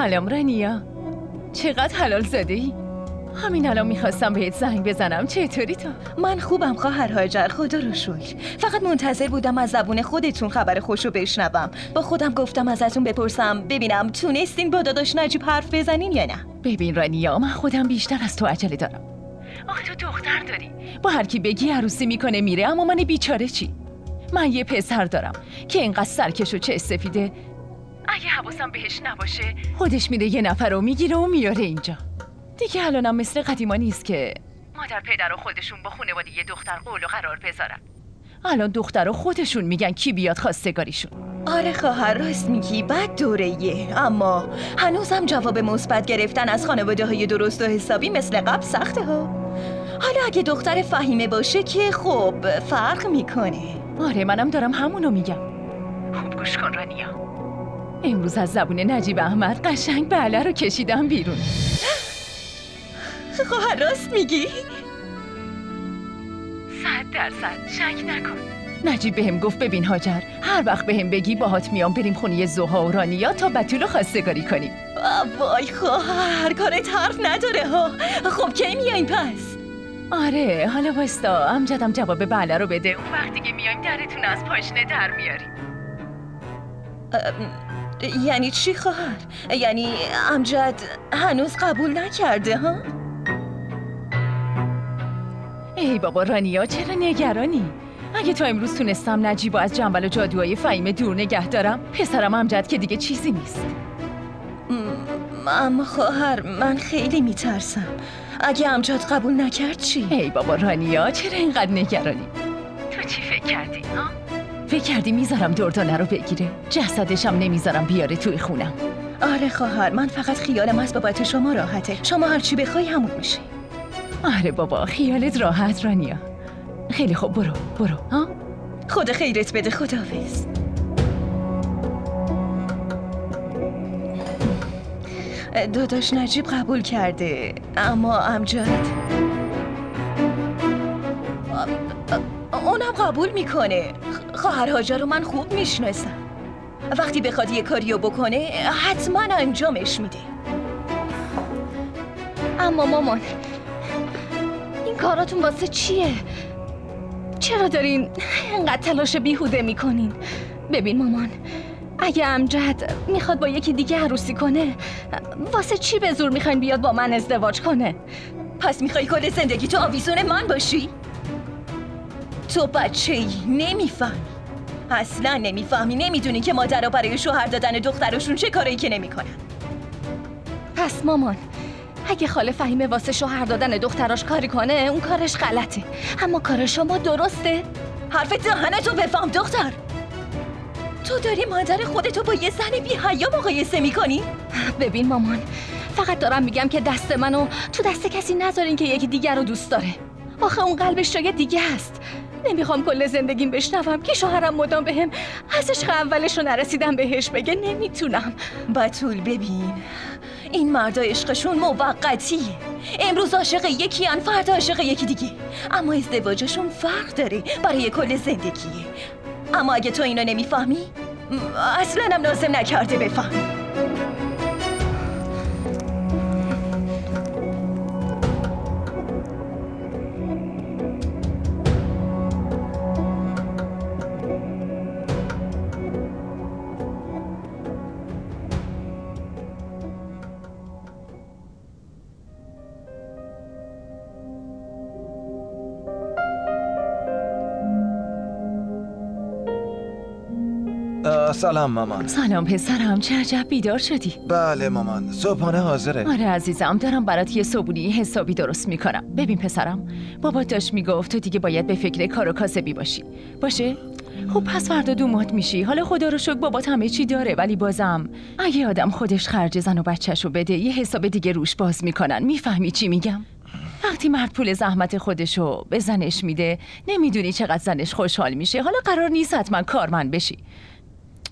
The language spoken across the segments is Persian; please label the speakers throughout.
Speaker 1: سلام رنیا، چقدر حلال زاده ای؟ همین الان میخواستم بهت زنگ بزنم. چطوری تو؟
Speaker 2: من خوبم خواهر هاجر، خدا رو شکر. فقط منتظر بودم از زبون خودتون خبر خوشو بشنوم. با خودم گفتم ازتون بپرسم ببینم تونستین با داداش نجیب حرف بزنین یا نه.
Speaker 1: ببین رنیا، من خودم بیشتر از تو عجله دارم. آخه تو دختر داری، با هر کی بگی عروسی میکنه میره، اما من بیچاره چی؟ من یه پسر دارم که اینقدر سرکش و چه سفیده، اگه حواسم بهش نباشه خودش میره یه نفر رو میگیره و میاره اینجا. دیگه الانم مثل قدیما نیست که مادر پدر و خودشون با خانواده یه دختر قول و قرار بذارن. الان دخترها خودشون میگن کی بیاد خواستگاریشون.
Speaker 2: آره خواهر، راست میگی، بد دوره‌ایه، اما هنوزم جواب مثبت گرفتن از خانواده‌های درست و حسابی مثل قبل سخته ها. حالا اگه دختر فهیمه باشه که خب فرق میکنه.
Speaker 1: آره منم دارم همونو میگم. خوب گوش کن رنیا، امروز از زبون نجیب احمد قشنگ بله رو کشیدم بیرون.
Speaker 2: خواهر راست میگی؟
Speaker 1: 100% شک نکن. نجیب بهم گفت ببین هاجر، هر وقت بهم بگی باهات میام بریم خونه زوها و رانیا تا بتول رو خواستگاری کنیم.
Speaker 2: وای خواهر، کارت حرف نداره ها. خب کی میایین پس؟
Speaker 1: آره حالا واستا، امجدم جواب بله رو بده، اون وقت دیگه میایم درتون از پاشنه در میاریم.
Speaker 2: یعنی چی خواهر؟ یعنی امجد هنوز قبول نکرده ها؟
Speaker 1: ای بابا رانیا، چرا نگرانی؟ اگه تا امروز تونستم نجیبو از جنبل و جادوهای فهیمه دور نگه دارم، پسرم امجد که دیگه چیزی نیست.
Speaker 2: اما خواهر من خیلی میترسم. اگه امجد قبول نکرد چی؟
Speaker 1: ای بابا رانیا، چرا اینقدر نگرانی؟ تو چی فکر کردی ها؟ فکر کردی میذارم دردانه رو بگیره؟ جسدشم نمیذارم بیاره توی خونم.
Speaker 2: آره خواهر، من فقط خیالم از بابت شما راحته. شما هر چی بخوای همون میشه.
Speaker 1: آره بابا، خیالت راحت رانیا. خیلی خوب، برو ها؟
Speaker 2: خدا خیرت بده، خداحافظ. داداش نجیب قبول کرده، اما امجد اونم قبول میکنه. خواهر هاجر رو من خوب میشناسم. وقتی بخواد یه کاریو بکنه حتما انجامش میده.
Speaker 3: اما مامان، این کاراتون واسه چیه؟ چرا دارین اینقدر تلاش بیهوده میکنین؟ ببین مامان، اگه امجد میخواد با یکی دیگه عروسی کنه، واسه چی به زور میخواین بیاد با من ازدواج کنه؟
Speaker 2: پس میخوای کل زندگی تو آویزون من باشی؟ تو بچه‌ای، نمیفهمی، اصلا نمیفهمی، نمیدونی که مادرها برای شوهر دادن دخترشون چه کارایی که نمیکنن.
Speaker 3: پس مامان، اگه خاله فهیمه واسه شوهر دادن دختراش کاری کنه، اون کارش غلطه، اما کار شما درسته.
Speaker 2: حرف دهنتو بفهم دختر. تو داری مادر خودتو با یه زن بی حیا مقایسه میکنی؟
Speaker 3: ببین مامان، فقط دارم میگم که دست منو تو دست کسی نذارین که یکی دیگر رو دوست داره. آخه اون قلبش جای دیگه است. نمیخوام کل زندگیم بشنوم که شوهرم مدام بهم از عشق اولش رو نرسیدم بهش بگه. نمیتونم.
Speaker 2: بتول ببین، این مردا عشقشون موقتیه. امروز عاشق یکی ان، فردا عاشق یکی دیگه، اما ازدواجشون فرق داره، برای کل زندگیه. اما اگه تو اینو نمیفهمی، اصلا هم لازم نکرده بفهمی.
Speaker 4: سلام مامان.
Speaker 1: سلام پسرم، چه عجب بیدار شدی؟
Speaker 4: بله مامان، صبحانه حاضره.
Speaker 1: آره عزیزم، دارم برات یه صبحونه حسابی درست میکنم. ببین پسرم، بابات داشت میگفت تو دیگه باید به فکر کار و کاسبی باشی، باشه؟ خب پس فردا دومات میشی. حالا خدا رو شکر بابات همه چی داره، ولی بازم اگه آدم خودش خرج زن و بچه‌شو بده، یه حساب دیگه روش باز میکنن. میفهمی چی میگم؟ وقتی مرد پول زحمت خودشو به زنش میده، نمیدونی چقدر زنش خوشحال میشه. حالا قرار نیست حتما کارمند بشی.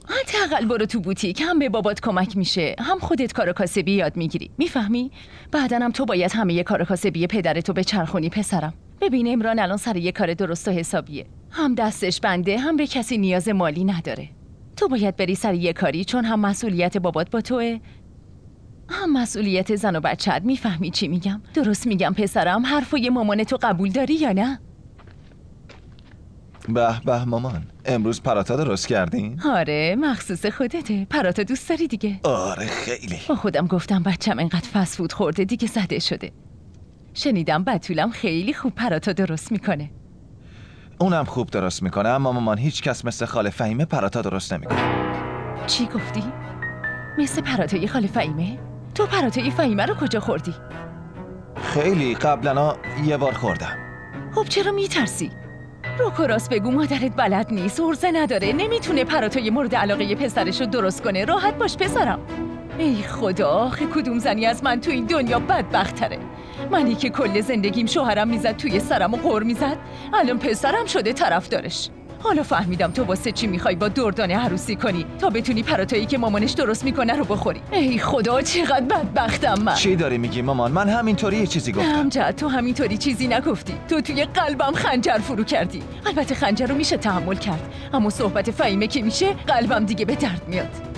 Speaker 1: حداقل برو تو بوتیک، هم به بابات کمک میشه، هم خودت کار و کاسبی یاد میگیری. میفهمی؟ بعدن هم تو باید همه کار و کاسبی پدرتو به چرخونی پسرم. ببین امران الان سر یه کار درست و حسابیه، هم دستش بنده، هم به کسی نیاز مالی نداره. تو باید بری سر یه کاری، چون هم مسئولیت بابات با توه، هم مسئولیت زن و بچه‌ت. میفهمی چی میگم؟ درست میگم پسرم؟ حرفای مامان تو قبول داری یا نه؟
Speaker 4: به به مامان، امروز پراتا درست کردین؟
Speaker 1: آره، مخصوص خودته. پراتا دوست داری دیگه؟
Speaker 4: آره خیلی.
Speaker 1: با خودم گفتم بچم انقدر فست فود خورده دیگه زده شده. شنیدم بتولم خیلی خوب پراتا درست میکنه.
Speaker 4: اونم خوب درست میکنه، اما مامان هیچ کس مثل خاله فهیمه پراتا درست نمیکنه.
Speaker 1: چی گفتی؟ مثل پراتای خاله فهیمه؟ تو پراتای فهیمه رو کجا خوردی؟
Speaker 4: خیلی قبلا یه بار خوردم.
Speaker 1: خب چرا میترسی؟ روک و راست بگو، مادرت بلد نیست، ارزه نداره، نمیتونه پراتای مورد علاقه پسرش رو درست کنه. راحت باش پسرم. ای خدا، آخه کدوم زنی از من تو این دنیا بدبخت تره؟ منی که کل زندگیم شوهرم میزد توی سرم و غر میزد، الان پسرم شده طرفدارش. حالا فهمیدم تو واسه چی میخوای با دردانه عروسی کنی تا بتونی پراتایی که مامانش درست میکنه رو بخوری. ای خدا چقدر بدبختم من.
Speaker 4: چی داری میگی مامان؟ من همینطوری یه چیزی گفتم.
Speaker 1: امجد تو همینطوری چیزی نگفتی. تو توی قلبم خنجر فرو کردی. البته خنجر رو میشه تحمل کرد، اما صحبت فهیمه که میشه قلبم دیگه به درد میاد.